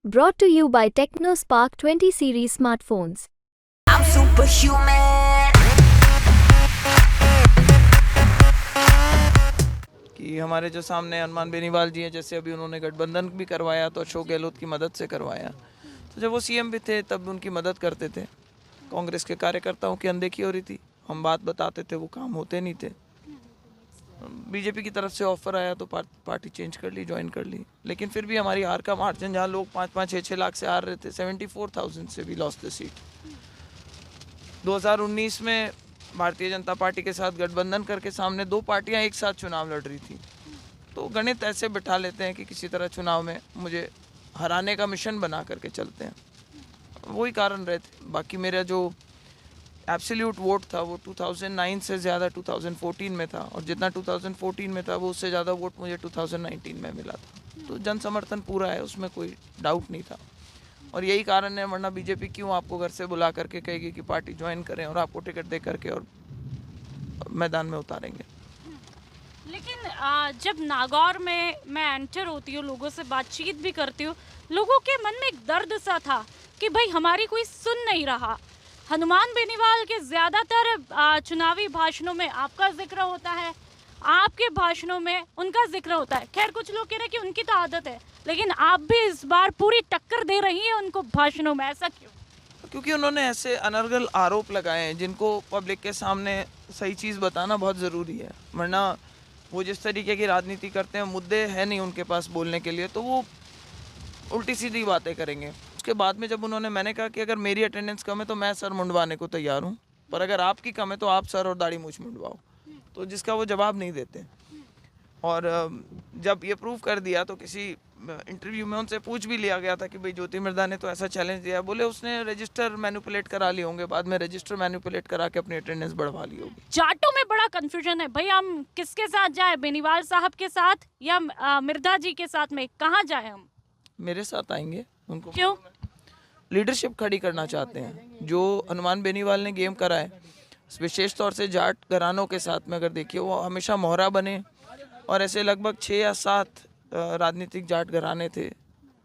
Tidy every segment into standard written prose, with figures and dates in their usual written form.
Brought to you by TechnoSpark 20 series smartphones. I'm superhuman. कि हमारे जो सामने हनुमान बेनीवाल जी हैं, जैसे अभी उन्होंने गठबंधन भी करवाया तो अशोक गहलोत की मदद से करवाया। तो जब वो सीएम भी थे तब उनकी मदद करते थे। कांग्रेस के कार्यकर्ताओं की अनदेखी हो रही थी, हम बात बताते थे, वो काम होते नहीं थे। बीजेपी की तरफ से ऑफर आया तो पार्टी चेंज कर ली, ज्वाइन कर ली। लेकिन फिर भी हमारी हार का मार्जिन, जहाँ लोग 5-5, 6-6 लाख से हार रहे थे, 74,000 से भी लॉस्ट द सीट। 2019 में भारतीय जनता पार्टी के साथ गठबंधन करके सामने दो पार्टियां एक साथ चुनाव लड़ रही थी। तो गणित ऐसे बिठा लेते हैं कि किसी तरह चुनाव में मुझे हराने का मिशन बना करके चलते हैं, वही कारण रहे थे। बाकी मेरा जो एब्सोल्यूट वोट था वो 2009 से ज़्यादा 2014 में था, और जितना 2014 में था वो उससे ज़्यादा वोट मुझे 2019 में मिला था। तो जन समर्थन पूरा है, उसमें कोई डाउट नहीं था। और यही कारण है, वरना बीजेपी क्यों आपको घर से बुला करके कहेगी कि पार्टी ज्वाइन करें और आपको टिकट दे करके और मैदान में उतारेंगे। लेकिन जब नागौर में मैं एंटर होती हूँ, लोगों से बातचीत भी करती हूँ, लोगों के मन में एक दर्द सा था कि भाई हमारी कोई सुन नहीं रहा। हनुमान बेनीवाल के ज़्यादातर चुनावी भाषणों में आपका जिक्र होता है, आपके भाषणों में उनका जिक्र होता है। खैर, कुछ लोग कह रहे हैं कि उनकी तो आदत है, लेकिन आप भी इस बार पूरी टक्कर दे रही हैं उनको भाषणों में, ऐसा क्यों? क्योंकि उन्होंने ऐसे अनर्गल आरोप लगाए हैं जिनको पब्लिक के सामने सही चीज़ बताना बहुत ज़रूरी है। वरना वो जिस तरीके की राजनीति करते हैं, मुद्दे हैं नहीं उनके पास बोलने के लिए, तो वो उल्टी सीधी बातें करेंगे। उसके बाद में जब मैंने कहा कि अगर मेरी अटेंडेंस कम है तो मैं सर मुंडवाने को तैयार हूँ, पर अगर आपकी कम है तो आप सर और दाढ़ी मूछ मुंडवाओ, तो जिसका वो जवाब नहीं देते। और जब ये प्रूव कर दिया तो किसी इंटरव्यू में उनसे पूछ भी लिया गया था कि भाई ज्योति मिर्धा ने तो ऐसा चैलेंज दिया, बोले उसने रजिस्टर मैनिपुलेट करा लिए होंगे, बाद में रजिस्टर मैनिपुलेट करा के अपनी अटेंडेंस बढ़वा ली होगी। जाटों में बड़ा कंफ्यूजन है भाई, हम किसके साथ जाए, बेनीवाल साहब के साथ या मिर्धा जी के साथ में, कहाँ जाए हम? मेरे साथ आएंगे, उनको क्यों? लीडरशिप खड़ी करना चाहते हैं। जो हनुमान बेनीवाल ने गेम करा है, विशेष तौर से जाट घरानों के साथ में अगर देखिए, वो हमेशा मोहरा बने, और ऐसे लगभग 6 या 7 राजनीतिक जाट घराने थे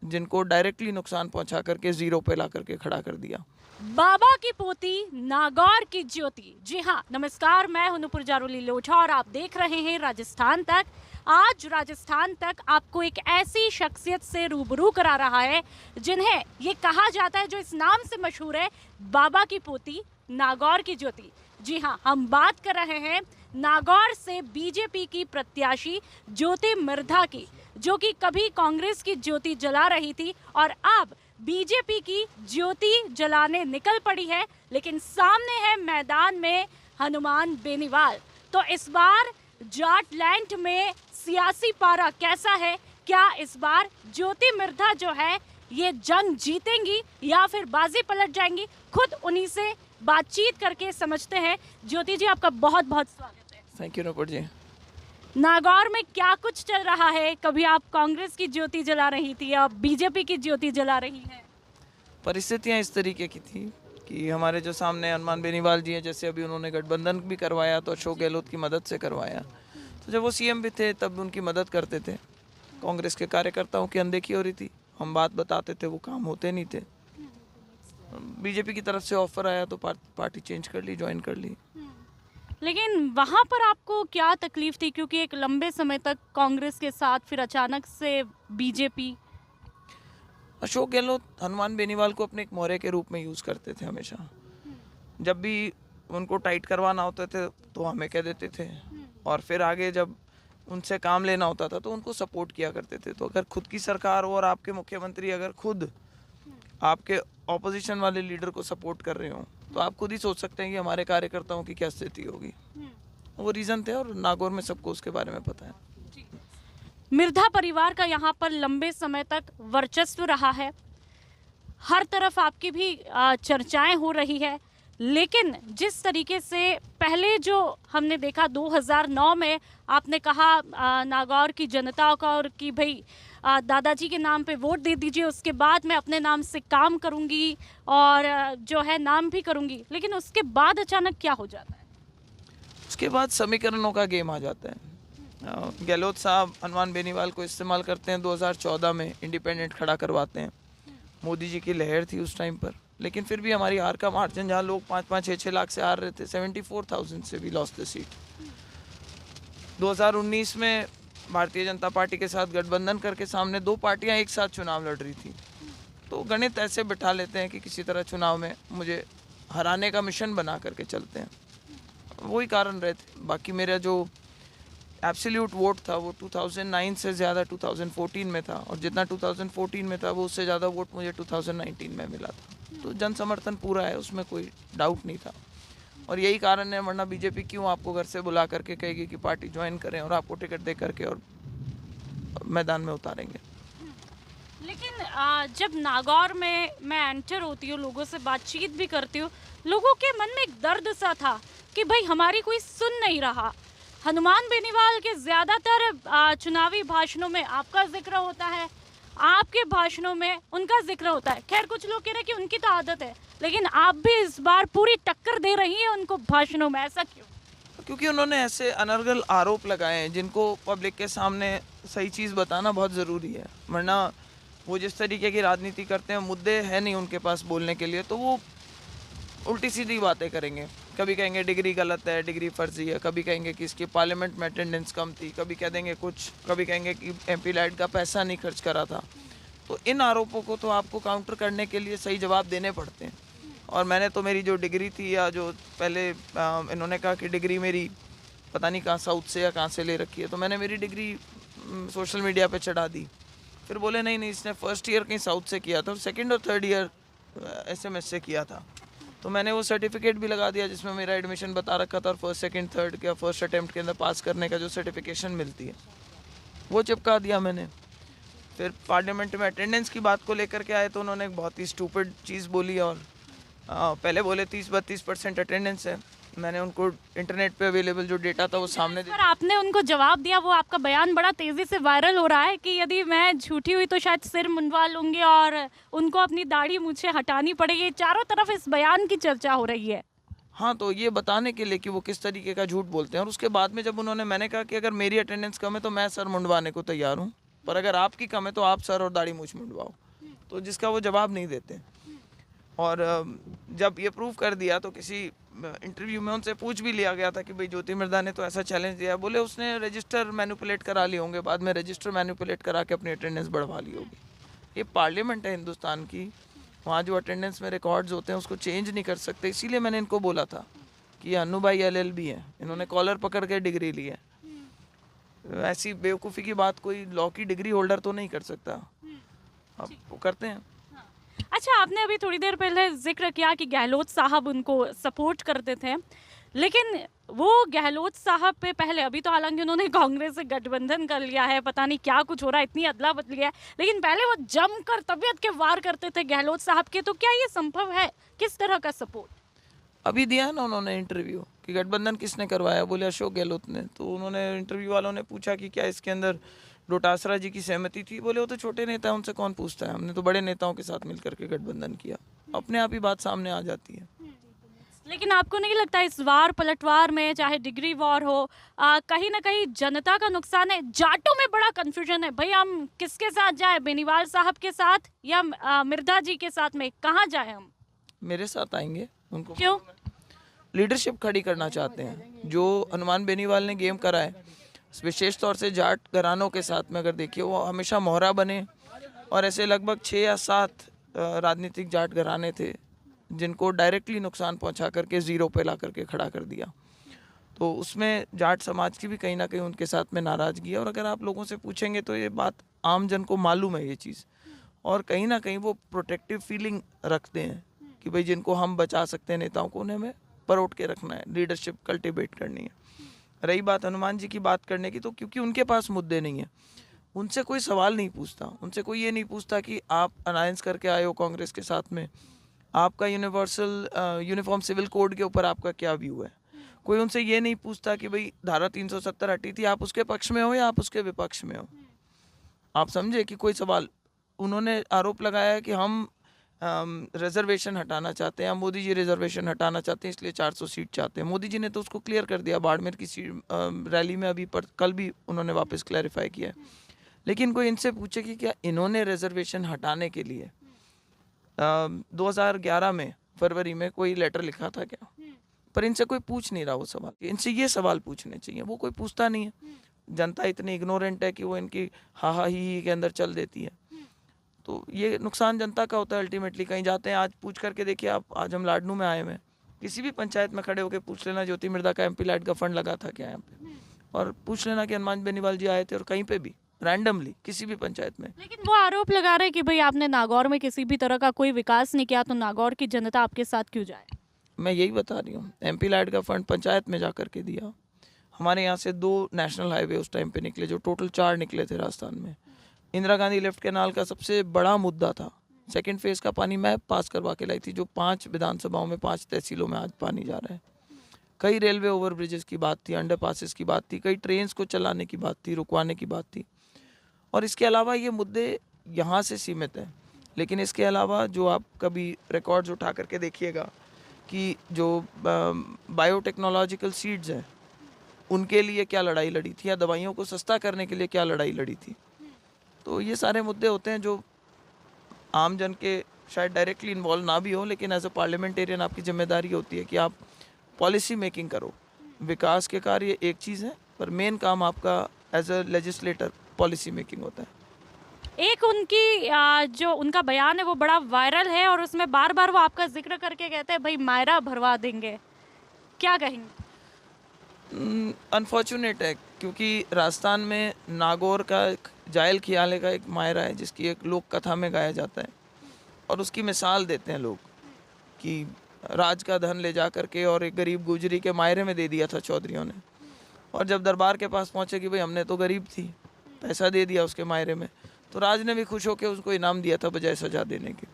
जिनको डायरेक्टली नुकसान पहुंचा करके जीरो पे ला करके खड़ा कर दिया। बाबा की पोती, नागौर की ज्योति। जी हाँ, नमस्कार, मैं हूं नुपुर जारोली लोढ़ा और आप देख रहे हैं राजस्थान तक। आज राजस्थान तक आपको एक ऐसी शख्सियत से रूबरू करा रहा है जिन्हें ये कहा जाता है, जो इस नाम से मशहूर है, बाबा की पोती, नागौर की ज्योति। जी हाँ, हम बात कर रहे हैं नागौर से बीजेपी की प्रत्याशी ज्योति मिर्धा की, जो कि कभी कांग्रेस की ज्योति जला रही थी और अब बीजेपी की ज्योति जलाने निकल पड़ी है। लेकिन सामने है मैदान में हनुमान बेनीवाल। तो इस बार जाटलैंड में सियासी पारा कैसा है? क्या इस बार ज्योति मिर्धा जो है ये जंग जीतेंगी या फिर बाजी पलट जाएंगी? खुद उन्हीं से बातचीत करके समझते हैं। ज्योति जी, आपका बहुत बहुत स्वागत है। थैंक यू नुपुर जी। नागौर में क्या कुछ चल रहा है? कभी आप कांग्रेस की ज्योति जला रही थी, अब बीजेपी की ज्योति जला रही है। परिस्थितियां इस तरीके की थी कि हमारे जो सामने हनुमान बेनीवाल जी हैं, जैसे अभी उन्होंने गठबंधन भी करवाया तो अशोक गहलोत की मदद से करवाया। तो जब वो सीएम भी थे तब उनकी मदद करते थे। कांग्रेस के कार्यकर्ताओं की अनदेखी हो रही थी, हम बात बताते थे, वो काम होते नहीं थे। बीजेपी की तरफ से ऑफर आया तो पार्टी चेंज कर ली, ज्वाइन कर ली। लेकिन वहाँ पर आपको क्या तकलीफ थी? क्योंकि एक लंबे समय तक कांग्रेस के साथ, फिर अचानक से बीजेपी। अशोक गहलोत हनुमान बेनीवाल को अपने एक मोहरे के रूप में यूज़ करते थे हमेशा। जब भी उनको टाइट करवाना होते थे तो हमें कह देते थे, और फिर आगे जब उनसे काम लेना होता था तो उनको सपोर्ट किया करते थे। तो अगर खुद की सरकार हो और आपके मुख्यमंत्री अगर खुद आपके ऑपोजिशन वाले लीडर को सपोर्ट कर रहे हो, तो आप खुद ही सोच सकते हैं कि हमारे कार्यकर्ताओं की क्या स्थिति होगी। वो रीज़न थे, और नागौर में सबको उसके बारे में पता है। मिर्धा परिवार का यहाँ पर लंबे समय तक वर्चस्व रहा है, हर तरफ आपकी भी चर्चाएं हो रही है। लेकिन जिस तरीके से पहले जो हमने देखा 2009 में, आपने कहा नागौर की जनता का और कि भाई दादाजी के नाम पे वोट दे दीजिए, उसके बाद मैं अपने नाम से काम करूंगी और जो है नाम भी करूंगी। लेकिन उसके बाद अचानक क्या हो जाता है? उसके बाद समीकरणों का गेम आ जाता है। गहलोत साहब हनुमान बेनीवाल को इस्तेमाल करते हैं, 2014 में इंडिपेंडेंट खड़ा करवाते हैं। मोदी जी की लहर थी उस टाइम पर, लेकिन फिर भी हमारी हार का मार्जिन, जहाँ लोग 5-5, 6-6 लाख से हार रहे थे, 74,000 से भी लॉस्ट द सीट। 2019 में भारतीय जनता पार्टी के साथ गठबंधन करके सामने दो पार्टियां एक साथ चुनाव लड़ रही थी, तो गणित ऐसे बिठा लेते हैं कि किसी तरह चुनाव में मुझे हराने का मिशन बना करके चलते हैं, वही कारण रहे थे। बाकी मेरा जो एब्सोल्यूट वोट था वो 2009 से ज़्यादा 2014 में था, और जितना 2014 में था वो उससे ज़्यादा वोट मुझे 2019 में मिला था। तो जन समर्थन पूरा है, उसमें कोई डाउट नहीं था, और यही कारण है, वरना बीजेपी क्यों आपको घर से बुला करके कहेगी कि पार्टी ज्वाइन करें और आपको टिकट दे करके और मैदान में उतारेंगे। लेकिन जब नागौर में मैं एंटर होती हूँ, लोगों से बातचीत भी करती हूँ, लोगों के मन में एक दर्द सा था कि भाई हमारी कोई सुन नहीं रहा। हनुमान बेनीवाल के ज़्यादातर चुनावी भाषणों में आपका जिक्र होता है, आपके भाषणों में उनका जिक्र होता है। खैर कुछ लोग कह रहे हैं कि उनकी तो आदत है, लेकिन आप भी इस बार पूरी टक्कर दे रही हैं उनको भाषणों में, ऐसा क्यों? क्योंकि उन्होंने ऐसे अनर्गल आरोप लगाए हैं जिनको पब्लिक के सामने सही चीज़ बताना बहुत ज़रूरी है, वरना वो जिस तरीके की राजनीति करते हैं, मुद्दे हैं नहीं उनके पास बोलने के लिए, तो वो उल्टी सीधी बातें करेंगे। कभी कहेंगे डिग्री गलत है, डिग्री फर्जी है, कभी कहेंगे कि इसकी पार्लियामेंट में अटेंडेंस कम थी, कभी कह देंगे कुछ, कभी कहेंगे कि MP लाइट का पैसा नहीं खर्च करा था। तो इन आरोपों को तो आपको काउंटर करने के लिए सही जवाब देने पड़ते हैं। और मैंने तो मेरी जो डिग्री थी, या जो पहले इन्होंने कहा कि डिग्री मेरी पता नहीं कहाँ साउथ से या कहाँ से ले रखी है, तो मैंने मेरी डिग्री सोशल मीडिया पे चढ़ा दी। फिर बोले नहीं इसने फर्स्ट ईयर कहीं साउथ से किया था और सेकंड और थर्ड ईयर SMS से किया था, तो मैंने वो सर्टिफिकेट भी लगा दिया जिसमें मेरा एडमिशन बता रखा था, और फर्स्ट सेकंड थर्ड का फर्स्ट अटेम्प्ट के अंदर पास करने का जो सर्टिफिकेशन मिलती है वो चिपका दिया मैंने। फिर पार्लियामेंट में अटेंडेंस की बात को लेकर के आए तो उन्होंने एक बहुत ही स्टूपिड चीज़ बोली, और पहले बोले 30-32% अटेंडेंस है। मैंने उनको इंटरनेट पे अवेलेबल जो डेटा था वो सामने पर आपने उनको जवाब दिया, वो आपका बयान बड़ा तेजी से वायरल हो रहा है कि यदि मैं झूठी हुई तो शायद सिर मुंडवा लूंगी और उनको अपनी दाढ़ी मुझे हटानी पड़ेगी। चारों तरफ इस बयान की चर्चा हो रही है। हाँ, तो ये बताने के लिए कि वो किस तरीके का झूठ बोलते हैं। और उसके बाद में जब मैंने कहा कि अगर मेरी अटेंडेंस कम है तो मैं सर मुंडवाने को तैयार हूँ, पर अगर आपकी कम है तो आप सर और दाढ़ी मूछ मुंडवाओ, तो जिसका वो जवाब नहीं देते। और जब ये प्रूव कर दिया तो किसी इंटरव्यू में उनसे पूछ भी लिया गया था कि भाई ज्योति मिर्धा ने तो ऐसा चैलेंज दिया, बोले उसने रजिस्टर मैनिपुलेट करा लिए होंगे, बाद में रजिस्टर मैनिपुलेट करा के अपनी अटेंडेंस बढ़वा ली होगी। ये पार्लियामेंट है हिंदुस्तान की, वहाँ जो अटेंडेंस में रिकॉर्ड्स होते हैं उसको चेंज नहीं कर सकते। इसीलिए मैंने इनको बोला था कि अन्नू भाई LLB है, इन्होंने कॉलर पकड़ के डिग्री ली है। ऐसी बेवकूफ़ी की बात कोई लॉ की डिग्री होल्डर तो नहीं कर सकता, अब वो करते हैं। अच्छा, आपने अभी थोड़ी देर पहले जिक्र किया कि गहलोत साहब उनको सपोर्ट करते थे, लेकिन वो गहलोत साहब पे पहले, अभी तो हालांकि उन्होंने कांग्रेस से गठबंधन कर लिया है, पता नहीं क्या कुछ हो रहा है, इतनी अदला बदली है, लेकिन पहले वो जमकर तबीयत के वार करते थे गहलोत साहब के। तो क्या ये संभव है? किस तरह का सपोर्ट? अभी दिया है ना उन्होंने इंटरव्यू कि गठबंधन किसने करवाया, बोले अशोक गहलोत ने। तो उन्होंने इंटरव्यू वालों ने पूछा कि क्या इसके अंदर डोटासरा जी की सहमति थी, बोले वो तो छोटे नेता हैं, उनसे कौन पूछता है, हमने तो बड़े नेताओं के साथ मिलकर के गठबंधन किया। अपने आप ही बात सामने आ जाती है। लेकिन आपको नहीं लगता इस वार पलटवार में, चाहे डिग्री वॉर हो, कहीं ना कहीं जनता का नुकसान है? जाटों में बड़ा कंफ्यूजन है, भाई हम किसके साथ जाए, बेनीवाल साहब के साथ या मिर्धा जी के साथ में, कहाँ जाए हम? मेरे साथ आएंगे, उनको क्यों? लीडरशिप खड़ी करना चाहते हैं। जो हनुमान बेनीवाल ने गेम करा है, विशेष तौर से जाट घरानों के साथ में अगर देखिए, वो हमेशा मोहरा बने, और ऐसे लगभग 6 या 7 राजनीतिक जाट घराने थे जिनको डायरेक्टली नुकसान पहुंचा करके ज़ीरो पे ला करके खड़ा कर दिया। तो उसमें जाट समाज की भी कहीं ना कहीं उनके साथ में नाराज़गी है। और अगर आप लोगों से पूछेंगे तो ये बात आम जन को मालूम है ये चीज़, और कहीं ना कहीं वो प्रोटेक्टिव फीलिंग रखते हैं कि भाई जिनको हम बचा सकते हैं नेताओं को, उन्हें हमें परोट के रखना है, लीडरशिप कल्टिवेट करनी है। रही बात हनुमान जी की बात करने की, तो क्योंकि उनके पास मुद्दे नहीं है, उनसे कोई सवाल नहीं पूछता, उनसे कोई ये नहीं पूछता कि आप अलायंस करके आए हो कांग्रेस के साथ में, आपका यूनिफॉर्म सिविल कोड के ऊपर आपका क्या व्यू है। कोई उनसे ये नहीं पूछता कि भाई धारा 370 हटी थी, आप उसके पक्ष में हो या आप उसके विपक्ष में हो। आप समझे कि कोई सवाल, उन्होंने आरोप लगाया है कि हम रिजर्वेशन हटाना चाहते हैं, मोदी जी रिजर्वेशन हटाना चाहते हैं इसलिए 400 सीट चाहते हैं। मोदी जी ने तो उसको क्लियर कर दिया बाड़मेर की रैली में, अभी कल भी उन्होंने वापस क्लैरिफाई किया है। लेकिन कोई इनसे पूछे कि क्या इन्होंने रिजर्वेशन हटाने के लिए 2011 में फरवरी में कोई लेटर लिखा था क्या? पर इनसे कोई पूछ नहीं रहा वो सवाल। इनसे ये सवाल पूछने चाहिए, वो कोई पूछता नहीं है। जनता इतनी इग्नोरेंट है कि वो इनकी हा ही के अंदर चल देती है। तो ये नुकसान जनता का होता है अल्टीमेटली। कहीं जाते हैं, आज पूछ करके देखिए आप, आज हम लाडनू में आए हुए हैं, किसी भी पंचायत में खड़े होकर पूछ लेना ज्योति मिर्धा का MP लाइट का फंड लगा था क्या यहाँ पे, और पूछ लेना कि हनुमान बेनीवाल जी आए थे, और कहीं पे भी रैंडमली किसी भी पंचायत में। लेकिन वो आरोप लगा रहे हैं कि भाई आपने नागौर में किसी भी तरह का कोई विकास नहीं किया, तो नागौर की जनता आपके साथ क्यों जाए? मैं यही बता रही हूँ, MP लाइट का फंड पंचायत में जा करके दिया। हमारे यहाँ से 2 नेशनल हाईवे उस टाइम पे निकले, जो टोटल 4 निकले थे राजस्थान में। इंदिरा गांधी लेफ्ट कैनाल का सबसे बड़ा मुद्दा था। सेकंड फेज का पानी मैं पास करवा के लाई थी, जो 5 विधानसभाओं में 5 तहसीलों में आज पानी जा रहा है। कई रेलवे ओवर ब्रिजेस की बात थी, अंडर पासिस की बात थी, कई ट्रेन्स को चलाने की बात थी, रुकवाने की बात थी। और इसके अलावा ये मुद्दे यहाँ से सीमित हैं, लेकिन इसके अलावा जो आप कभी रिकॉर्ड्स उठा करके देखिएगा कि जो बायोटेक्नोलॉजिकल सीड्स हैं, उनके लिए क्या लड़ाई लड़ी थी, या दवाइयों को सस्ता करने के लिए क्या लड़ाई लड़ी थी। तो ये सारे मुद्दे होते हैं जो आम जन के शायद डायरेक्टली इन्वॉल्व ना भी हो, लेकिन एज अ पार्लियामेंटेरियन आपकी जिम्मेदारी होती है कि आप पॉलिसी मेकिंग करो। विकास के कार्य एक चीज़ है, पर मेन काम आपका as a legislator policy making होता है। एक उनकी जो उनका बयान है वो बड़ा वायरल है, और उसमें बार बार वो आपका जिक्र करके कहते हैं भाई मायरा भरवा देंगे, क्या कहेंगे? अनफॉर्चुनेट है, क्योंकि राजस्थान में नागौर का एक जायल खियाले का एक मायरा है, जिसकी एक लोक कथा में गाया जाता है, और उसकी मिसाल देते हैं लोग कि राज का धन ले जा करके और एक गरीब गुजरी के मायरे में दे दिया था चौधरियों ने, और जब दरबार के पास पहुँचे कि भाई हमने तो गरीब थी, पैसा दे दिया उसके मायरे में, तो राज ने भी खुश होकर उसको इनाम दिया था बजाय सजा देने के।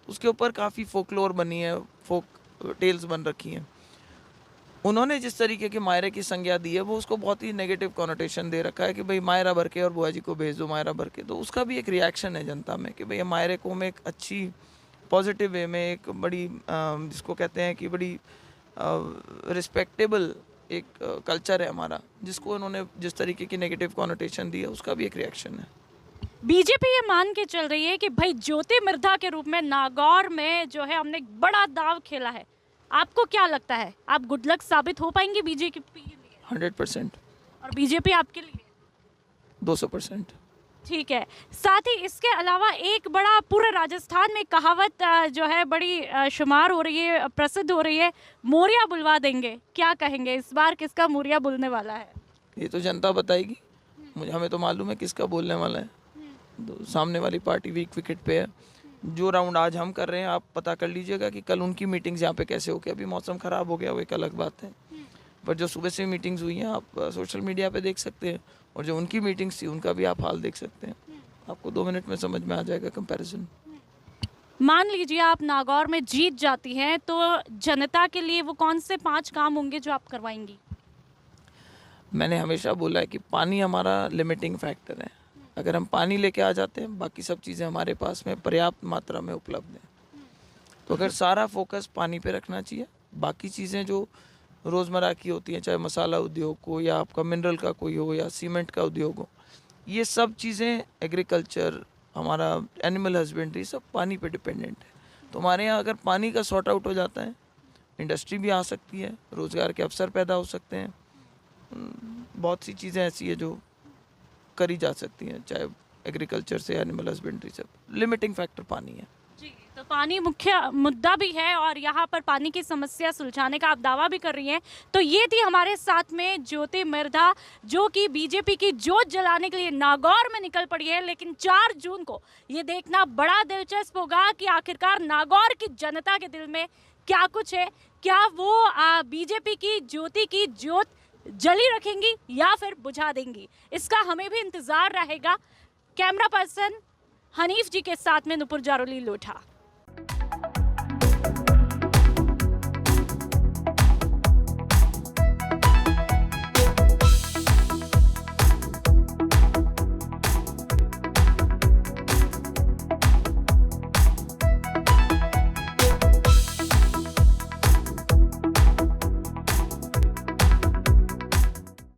उसके ऊपर काफ़ी फोकलोर बनी है, फोक टेल्स बन रखी हैं। उन्होंने जिस तरीके के मायरे की संज्ञा दी है, वो उसको बहुत ही नेगेटिव कॉनोटेशन दे रखा है कि भाई मायरा भर के और बुआ जी को भेज दो मायरा भर के। तो उसका भी एक रिएक्शन है जनता में कि भाई मायरे को हम एक अच्छी पॉजिटिव वे में, एक बड़ी जिसको कहते हैं कि बड़ी रिस्पेक्टेबल एक कल्चर है हमारा, जिसको उन्होंने जिस तरीके की नेगेटिव कॉनोटेशन दी है, उसका भी एक रिएक्शन है। बीजेपी ये मान के चल रही है कि भाई ज्योति मिर्धा के रूप में नागौर में जो है हमने एक बड़ा दाव खेला है। आपको क्या लगता है, आप गुड लक साबित हो पाएंगे बीजेपी के लिए? 100%। और बीजेपी आपके लिए? 200%। ठीक है। साथ ही इसके अलावा एक बड़ा पूरे राजस्थान में कहावत जो है बड़ी शुमार हो रही है, प्रसिद्ध हो रही है, मोरिया बुलवा देंगे, क्या कहेंगे इस बार किसका मोरिया बुलने वाला है? ये तो जनता बताएगी, मुझे हमें तो मालूम है किसका बोलने वाला है। तो सामने वाली पार्टी वीक विकेट पे है। जो राउंड आज हम कर रहे हैं, आप पता कर लीजिएगा कि कल उनकी मीटिंग्स यहाँ पे कैसे हो गया। अभी मौसम ख़राब हो गया, वो एक अलग बात है, पर जो सुबह से मीटिंग्स हुई हैं आप सोशल मीडिया पे देख सकते हैं, और जो उनकी मीटिंग्स थी उनका भी आप हाल देख सकते हैं। आपको 2 मिनट में समझ में आ जाएगा कंपैरिजन। मान लीजिए आप नागौर में जीत जाती हैं, तो जनता के लिए वो कौन से 5 काम होंगे जो आप करवाएंगी? मैंने हमेशा बोला है कि पानी हमारा लिमिटिंग फैक्टर है। अगर हम पानी लेके आ जाते हैं, बाकी सब चीज़ें हमारे पास में पर्याप्त मात्रा में उपलब्ध हैं। तो अगर सारा फोकस पानी पे रखना चाहिए, बाकी चीज़ें जो रोज़मर्रा की होती हैं, चाहे मसाला उद्योग हो या आपका मिनरल का कोई हो या सीमेंट का उद्योग हो, ये सब चीज़ें, एग्रीकल्चर, हमारा एनिमल हस्बेंड्री, सब पानी पे डिपेंडेंट है। तो हमारे यहाँ अगर पानी का सॉर्ट आउट हो जाता है, इंडस्ट्री भी आ सकती है, रोज़गार के अवसर पैदा हो सकते हैं, बहुत सी चीज़ें ऐसी है जो करी जा सकती हैं, चाहे एग्रीकल्चर से एनिमल हस्बेंड्री से। लिमिटिंग फैक्टर पानी है जी। तो पानी मुख्य मुद्दा भी है, और यहाँ पर पानी की समस्या सुलझाने का आप दावा भी कर रही हैं। तो ये थी हमारे साथ में ज्योति मिर्धा, जो कि बीजेपी की जोत जलाने के लिए नागौर में निकल पड़ी है। लेकिन 4 जून को ये देखना बड़ा दिलचस्प होगा कि आखिरकार नागौर की जनता के दिल में क्या कुछ है, क्या वो बीजेपी की ज्योति की जोत जली रखेंगी या फिर बुझा देंगी, इसका हमें भी इंतजार रहेगा। कैमरा पर्सन हनीफ जी के साथ में नुपुर जारोली लोढ़ा।